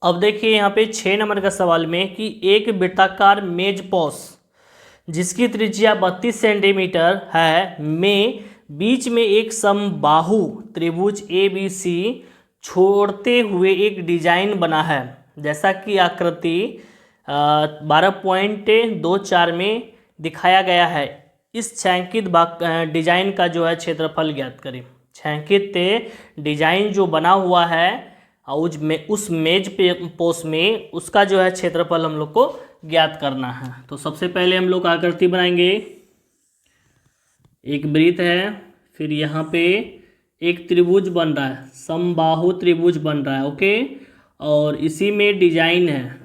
अब देखिए यहाँ पे 6 नंबर का सवाल में कि एक वृत्ताकार मेजपोश जिसकी त्रिज्या 32 सेंटीमीटर है में बीच में एक समबाहु त्रिभुज ए बी सी छोड़ते हुए एक डिजाइन बना है, जैसा कि आकृति 12.24 में दिखाया गया है। इस छायांकित डिजाइन का जो है क्षेत्रफल ज्ञात करें। छायांकित डिजाइन जो बना हुआ है उस मेज पे पोस में उसका जो है क्षेत्रफल हम लोग को ज्ञात करना है। तो सबसे पहले हम लोग आकृति बनाएंगे। एक वृत्त है, फिर यहाँ पे एक त्रिभुज बन रहा है, समबाहु त्रिभुज बन रहा है। ओके, और इसी में डिजाइन है,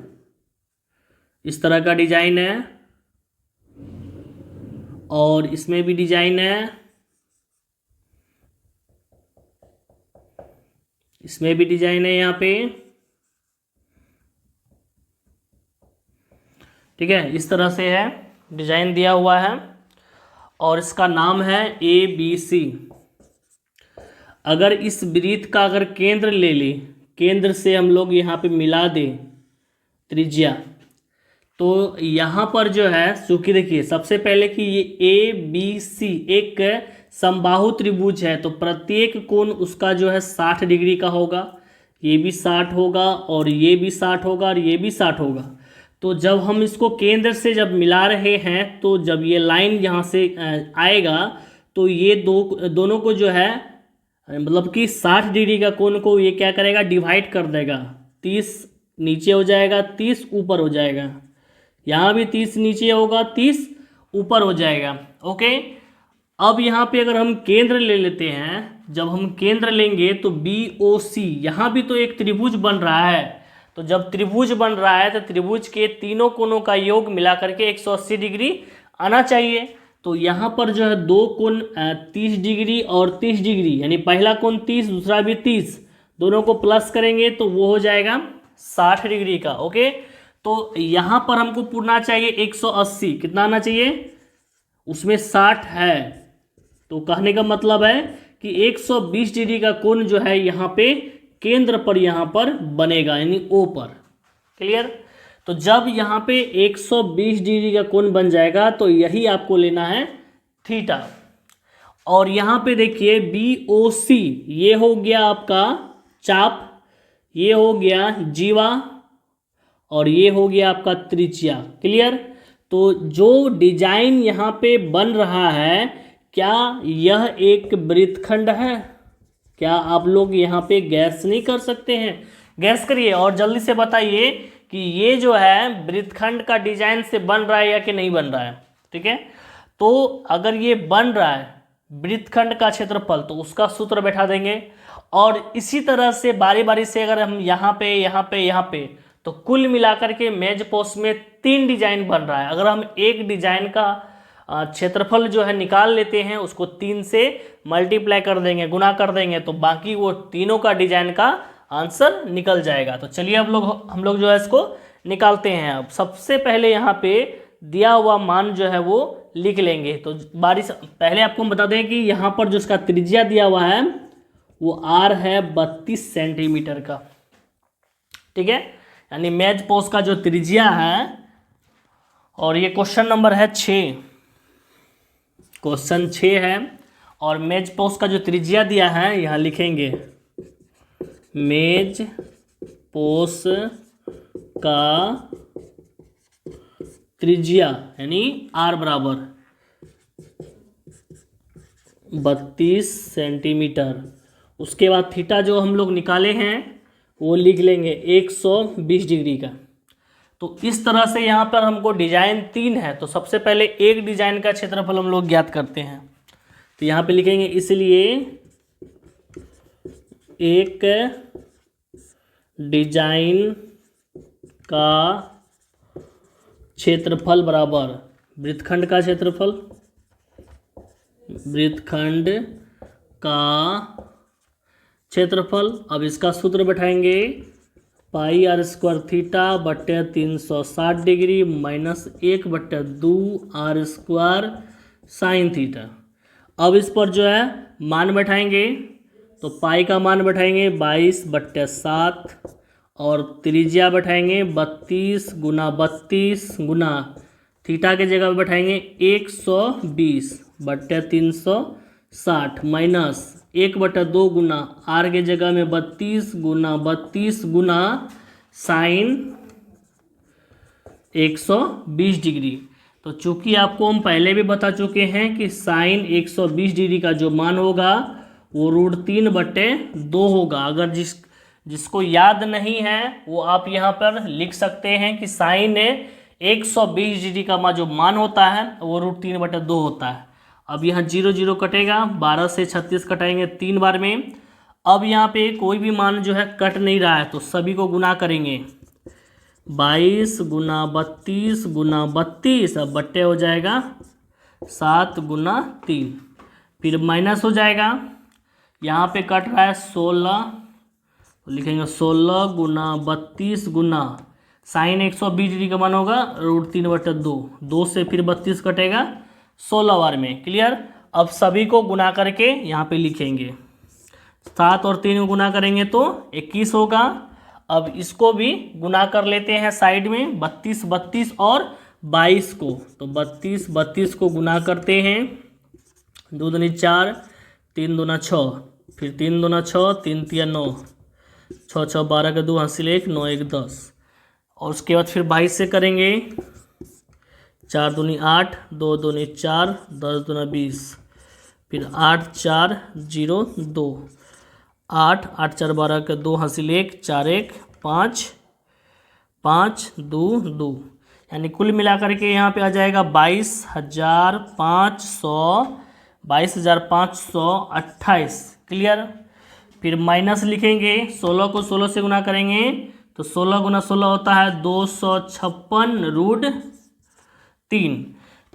इस तरह का डिजाइन है, और इसमें भी डिजाइन है, इसमें भी डिजाइन है यहाँ पे। ठीक है, इस तरह से है, डिजाइन दिया हुआ है और इसका नाम है ए बी सी। अगर इस वृत्त का अगर केंद्र ले ले, केंद्र से हम लोग यहाँ पे मिला दें त्रिज्या, तो यहाँ पर जो है चूंकि देखिए सबसे पहले कि ये ए बी सी एक समबाहु त्रिभुज है, तो प्रत्येक कोण उसका जो है 60 डिग्री का होगा। ये भी 60 होगा और ये भी 60 होगा और ये भी 60 होगा। तो जब हम इसको केंद्र से जब मिला रहे हैं, तो जब ये लाइन यहाँ से आएगा तो ये दोनों को जो है मतलब कि 60 डिग्री का कोण को ये क्या करेगा, डिवाइड कर देगा। 30 नीचे हो जाएगा, 30 ऊपर हो जाएगा। यहाँ भी 30 नीचे होगा, 30 ऊपर हो जाएगा। ओके, अब यहाँ पे अगर हम केंद्र ले लेते हैं, जब हम केंद्र लेंगे तो बी ओ सी, यहाँ भी तो एक त्रिभुज बन रहा है। तो जब त्रिभुज बन रहा है तो त्रिभुज के तीनों कोणों का योग मिला करके 180 डिग्री आना चाहिए। तो यहाँ पर जो है दो कोण 30 डिग्री और 30 डिग्री, यानी पहला कोण 30, दूसरा भी 30, दोनों को प्लस करेंगे तो वो हो जाएगा 60 डिग्री का। ओके, तो यहाँ पर हमको पूर्णा चाहिए 180, कितना आना चाहिए, उसमें 60 है, तो कहने का मतलब है कि 120 डिग्री का कोण जो है यहाँ पे केंद्र पर यहाँ पर बनेगा, यानी ओ पर। क्लियर? तो जब यहाँ पे 120 डिग्री का कोण बन जाएगा तो यही आपको लेना है थीटा। और यहाँ पे देखिए बी ओ सी, ये हो गया आपका चाप, ये हो गया जीवा, और ये हो गया आपका त्रिज्या। क्लियर? तो जो डिजाइन यहाँ पे बन रहा है, क्या यह एक वृत्तखंड है? क्या आप लोग यहाँ पे गैस नहीं कर सकते हैं? गैस करिए और जल्दी से बताइए कि ये जो है वृत्तखंड का डिजाइन से बन रहा है या कि नहीं बन रहा है। ठीक है, तो अगर ये बन रहा है वृत्तखंड का क्षेत्रफल, तो उसका सूत्र बैठा देंगे। और इसी तरह से बारी बारी से अगर हम यहाँ पे यहाँ पे यहाँ पे, तो कुल मिलाकर के मेजपोश में 3 डिजाइन बन रहा है। अगर हम एक डिजाइन का क्षेत्रफल जो है निकाल लेते हैं, उसको 3 से मल्टीप्लाई कर देंगे, गुना कर देंगे, तो बाकी वो तीनों का डिजाइन का आंसर निकल जाएगा। तो चलिए हम लोग जो है इसको निकालते हैं। अब सबसे पहले यहाँ पे दिया हुआ मान जो है वो लिख लेंगे। तो पहले आपको हम बता दें कि यहाँ पर जो इसका त्रिज्या दिया हुआ है वो आर है 32 सेंटीमीटर का। ठीक है, यानी मेजपोश का जो त्रिज्या है, और ये क्वेश्चन नंबर है 6, क्वेश्चन 6 है, और मेजपोश का जो त्रिज्या दिया है यहाँ लिखेंगे, मेजपोश का त्रिज्या यानी आर बराबर 32 सेंटीमीटर। उसके बाद थीटा जो हम लोग निकाले हैं वो लिख लेंगे 120 डिग्री का। तो इस तरह से यहाँ पर हमको डिजाइन 3 है, तो सबसे पहले एक डिजाइन का क्षेत्रफल हम लोग ज्ञात करते हैं। तो यहाँ पे लिखेंगे इसलिए एक डिजाइन का क्षेत्रफल बराबर वृत्तखंड का क्षेत्रफल, वृत्तखंड का क्षेत्रफल। अब इसका सूत्र बैठाएंगे, पाई आर स्क्वायर थीटा बटे 360 degree minus 1/2 R square sine theta. अब इस पर जो है मान बैठाएंगे, तो पाई का मान बैठाएंगे 22/7 और त्रिज्या बैठाएंगे 32 गुना 32 गुना थीटा के जगह पे बैठाएंगे 120/360 माइनस 1/2 गुना आर के जगह में 32 गुना 32 गुना साइन 120 डिग्री। तो चूंकि आपको हम पहले भी बता चुके हैं कि साइन 120 डिग्री का जो मान होगा वो √3/2 होगा। अगर जिसको याद नहीं है वो आप यहाँ पर लिख सकते हैं कि साइन 120 डिग्री का जो मान होता है वो √3/2 होता है। अब यहाँ 0 0 कटेगा, 12 से 36 कटाएंगे 3 बार में। अब यहाँ पे कोई भी मान जो है कट नहीं रहा है तो सभी को गुना करेंगे 22 गुना 32 गुना 32, अब बट्टे हो जाएगा 7 गुना 3, फिर माइनस हो जाएगा। यहाँ पे कट रहा है 16, तो लिखेंगे 16 गुना 32 गुना साइन 120 डिग्री का मान होगा √3/2, 2 से फिर 32 कटेगा 16 बार में। क्लियर। अब सभी को गुना करके यहाँ पे लिखेंगे, 7 और 3 को गुना करेंगे तो 21 होगा। अब इसको भी गुना कर लेते हैं साइड में, 32 32 और 22 को, तो 32 32 को गुना करते हैं, 2 दूनी 4, 3 दूना 6, फिर 3 दूना 6, 3 तिया 9, 6 6 12 का 2 हासिल 1, 9 1 10। और उसके बाद फिर 22 से करेंगे, 4 दूनी 8, 2 दूनी 4, 10 दूना 20, फिर 8 4 0 2, 8 8 4 12 का 2 हासिल 1, 4 1 5 5 2 2, यानी कुल मिलाकर के यहाँ पे आ जाएगा 22,528। क्लियर। फिर माइनस लिखेंगे, 16 को 16 से गुना करेंगे तो 16 गुना 16 होता है 256√3।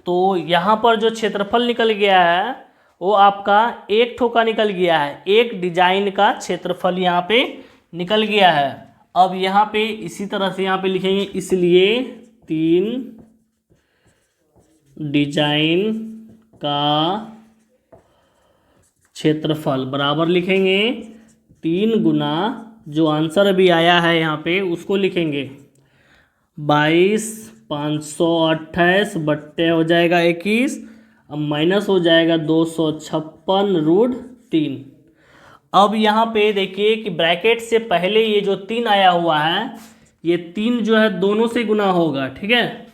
तो यहाँ पर जो क्षेत्रफल निकल गया है वो आपका एक ठो का निकल गया है, एक डिजाइन का क्षेत्रफल यहाँ पे निकल गया है। अब यहाँ पे इसी तरह से यहाँ पे लिखेंगे, इसलिए 3 डिजाइन का क्षेत्रफल बराबर लिखेंगे 3 गुना जो आंसर अभी आया है यहाँ पे उसको लिखेंगे 22,528 बट्टे हो जाएगा 21, अब माइनस हो जाएगा 256√3। अब यहाँ पे देखिए कि ब्रैकेट से पहले ये जो 3 आया हुआ है, ये 3 जो है दोनों से गुना होगा। ठीक है,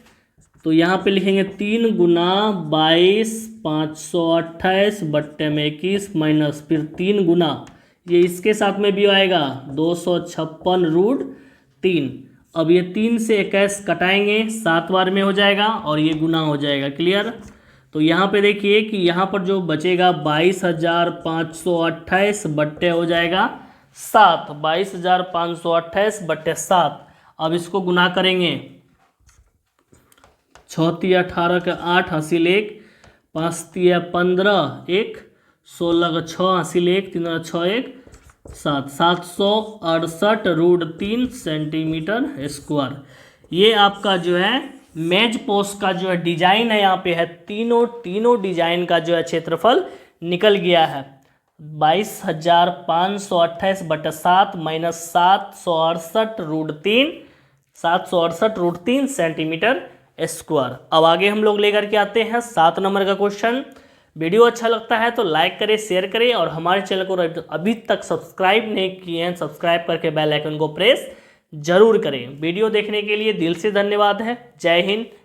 तो यहाँ पे लिखेंगे 3 गुना 22,528 बट्टे में 21 माइनस फिर 3 गुना ये इसके साथ में भी आएगा 256√3। अब ये 3 से 21 कटाएंगे, 7 बार में हो जाएगा और ये गुना हो जाएगा। क्लियर। तो यहाँ पे देखिए कि यहाँ पर जो बचेगा 22,528 बट्टे हो जाएगा 7, 22,528 बट्टे 7। अब इसको गुना करेंगे, 6 तिया 18 का 8 हासिल 1, 5 तिया 15 1, 16 का 6 हासिल 1, 3 6 1 7, 768√3 सेंटीमीटर स्क्वायर। ये आपका जो है मेज पोस्ट का जो है डिजाइन है, यहाँ पे है तीनों डिजाइन का जो है क्षेत्रफल निकल गया है 22,528 बटा 7 माइनस 768√3 सेंटीमीटर स्क्वायर। अब आगे हम लोग लेकर के आते हैं 7 नंबर का क्वेश्चन। वीडियो अच्छा लगता है तो लाइक करें, शेयर करें और हमारे चैनल को अभी तक सब्सक्राइब नहीं किए हैं सब्सक्राइब करके बेल आइकन को प्रेस जरूर करें। वीडियो देखने के लिए दिल से धन्यवाद है। जय हिंद,